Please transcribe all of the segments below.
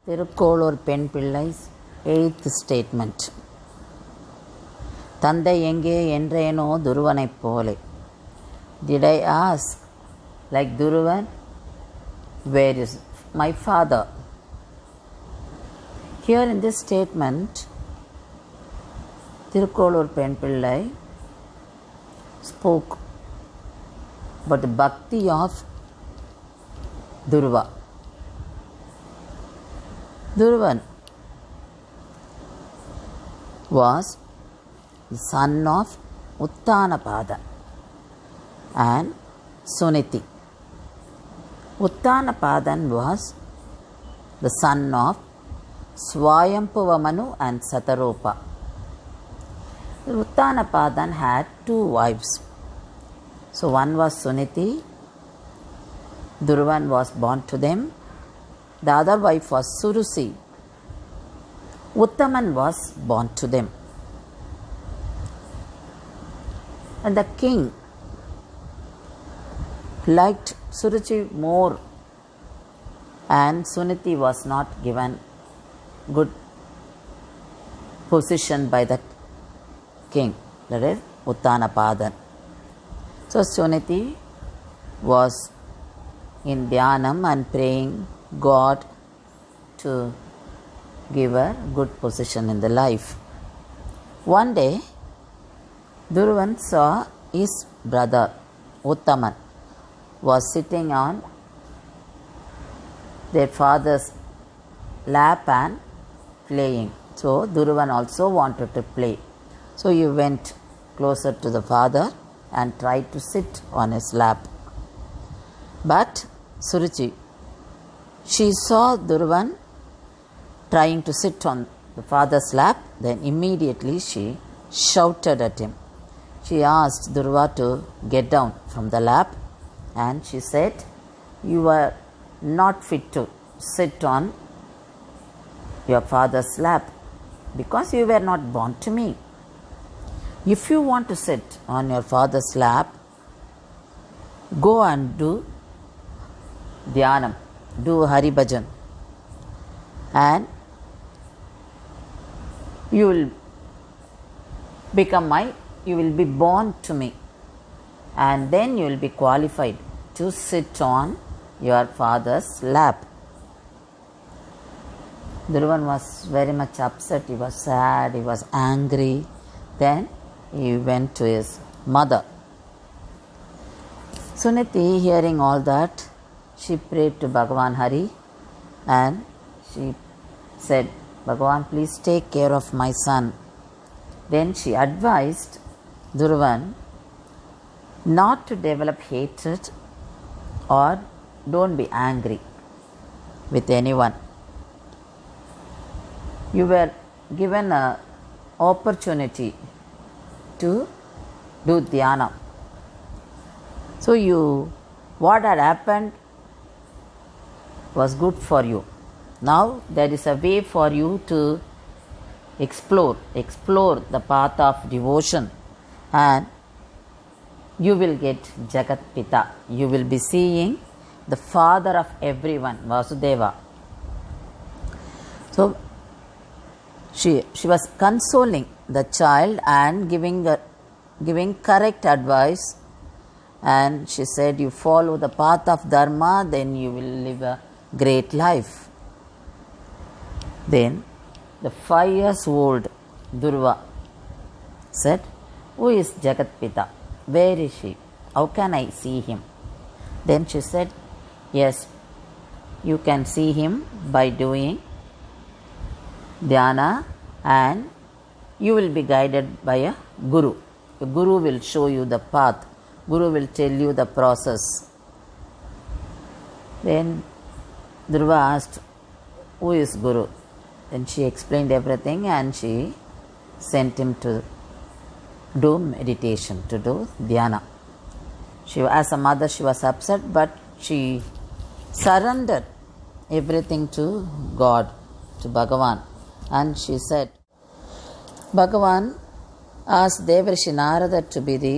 திருக்கோளூர் பெண் பிள்ளை 8th statement. தந்தை எங்கே என்றேனோ துருவனைப் போலே. Did I ask like Duruvan, where is my father? Here in this statement, Thirukkolur பெண் பிள்ளை spoke about the bhakti of Duruva. Duruvan was the son of Uttanapada and Suniti. Uttanapadan was the son of Swayambhuvamanu and Satarupa. Uttanapadan had 2 wives. So one was Suniti. Duruvan was born to them. The other wife was Surusi. Uttaman was born to them. And the king liked Suruchi more, and Suniti was not given good position by the king, that is Uttanapadan. So Suniti was in dhyanam and praying God to give her good position in the life. One day, Duruvan saw his brother Uttaman was sitting on their father's lap and playing. So Duruvan also wanted to play. So he went closer to the father and tried to sit on his lap. But Suruchi, she saw Duruvan trying to sit on the father's lap, then immediately she shouted at him. She asked Duruva to get down from the lap, and she said, "You are not fit to sit on your father's lap because you were not born to me. If you want to sit on your father's lap, go and do dhyanam, do Hari Bhajan, and you will be born to me, and then you will be qualified to sit on your father's lap." Duruvan was very much upset, he was sad, he was angry. Then he went to his mother. Suniti, hearing all that, she prayed to Bhagavan Hari and she said, "Bhagavan, please take care of my son." Then she advised Duruvan not to develop hatred or don't be angry with anyone. You were given an opportunity to do dhyana. So what had happened was good for you. Now there is a way for you to explore the path of devotion, and you will get Jagat Pita. You will be seeing the father of everyone, Vasudeva. So she was consoling the child and giving correct advice, and she said, "You follow the path of dharma, then you will live a great life." Then the 5 years old Duruva said, "Who is Jagat Pita? Where is she? How can I see him?" Then she said, "Yes, you can see him by doing dhyana, and you will be guided by a guru. The guru will show you the path. Guru will tell you the process." Then Duruva asked, "Who is Guru?" Then she explained everything, and she sent him to do meditation, to do dhyana. As a mother, she was upset, but she surrendered everything to God, to Bhagavan. And she said, Bhagavan asked Devarishi Narada to be the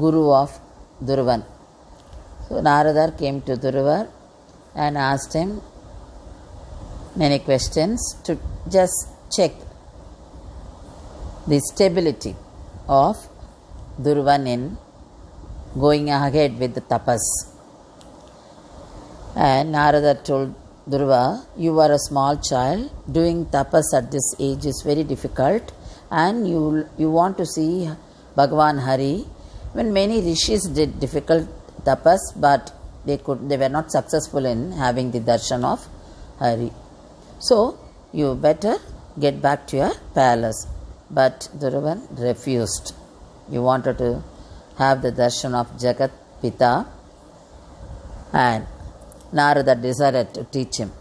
guru of Duruvan. So Narada came to Duruva and asked him, many questions to just check the stability of Dhruvan in going ahead with the tapas. And Narada told Dhruva, you are a small child, doing tapas at this age is very difficult, and you want to see Bhagavan Hari. When many rishis did difficult tapas, but they were not successful in having the darshan of Hari. So you better get back to your palace. But Dhruvan refused. He wanted to have the darshan of Jagat Pita, and Narada decided to teach him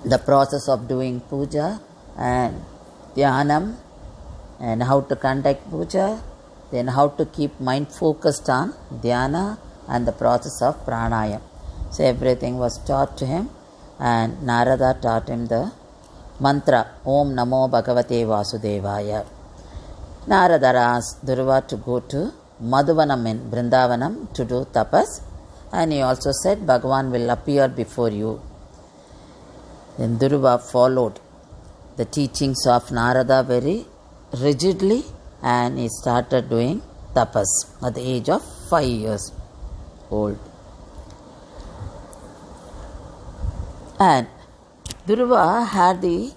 the process of doing puja and dhyanam, and how to conduct puja, then how to keep mind focused on dhyana and the process of pranayam. So everything was taught to him, and Narada taught him the mantra Om Namo Bhagavate Vasudevaya. Narada asked Dhruva to go to Madhuvanam in Vrindavanam to do tapas, and he also said Bhagavan will appear before you. Then Dhruva followed the teachings of Narada very rigidly, and he started doing tapas at the age of 5 years old. And Dhruva had the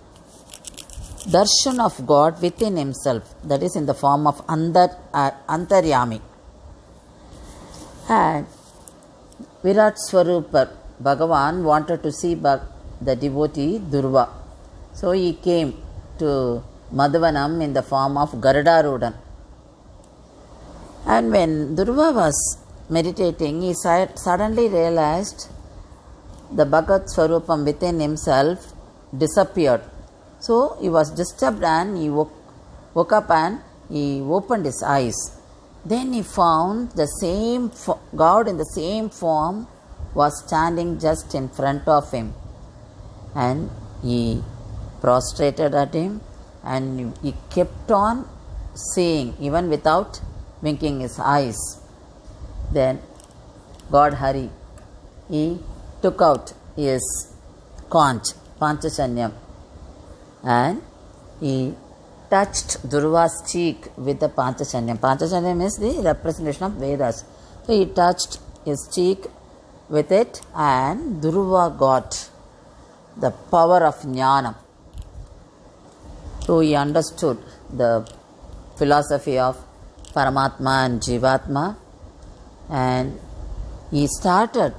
darshan of God within himself, that is in the form of Antaryami. And Virat Swarupa Bhagavan wanted to see the devotee Dhruva. So he came to Madhuvanam in the form of Garudarudan. And when Dhruva was meditating, he suddenly realized the Bhagat Swarupam within himself disappeared. So he was disturbed, and he woke up and he opened his eyes. Then he found the same God in the same form was standing just in front of him. And he prostrated at him, and he kept on seeing even without winking his eyes. Then God Hari, he took out his conch, Panchashanyam, and he touched Dhruva's cheek with the Panchashanyam. Panchashanyam is the representation of Vedas. So he touched his cheek with it, and Dhruva got the power of Jnanam. So he understood the philosophy of Paramatma and Jivatma, and he started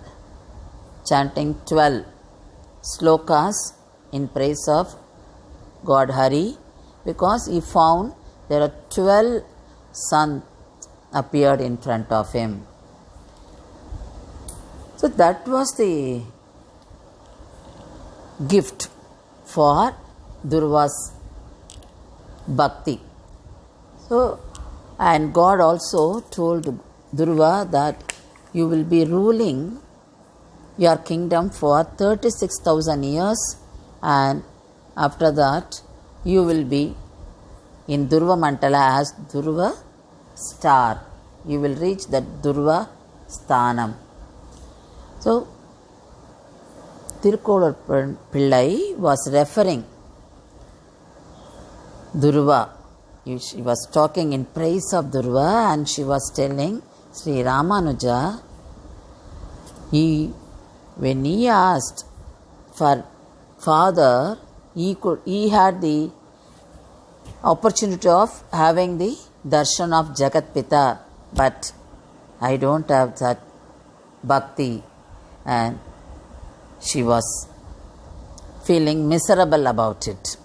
chanting 12 slokas in praise of God Hari, because he found there are 12 suns appeared in front of him. So that was the gift for Dhruva's bhakti. So, and God also told Dhruva that you will be ruling your kingdom for 36,000 years, and after that you will be in Dhruva Mantala as Dhruva star. You will reach that Dhruva Sthanam. So, Tirukolar Pillai was referring Dhruva. She was talking in praise of Dhruva, and she was telling Sri Ramanuja, when he asked for father, he had the opportunity of having the darshan of Jagat Pita, but I don't have that bhakti, and she was feeling miserable about it.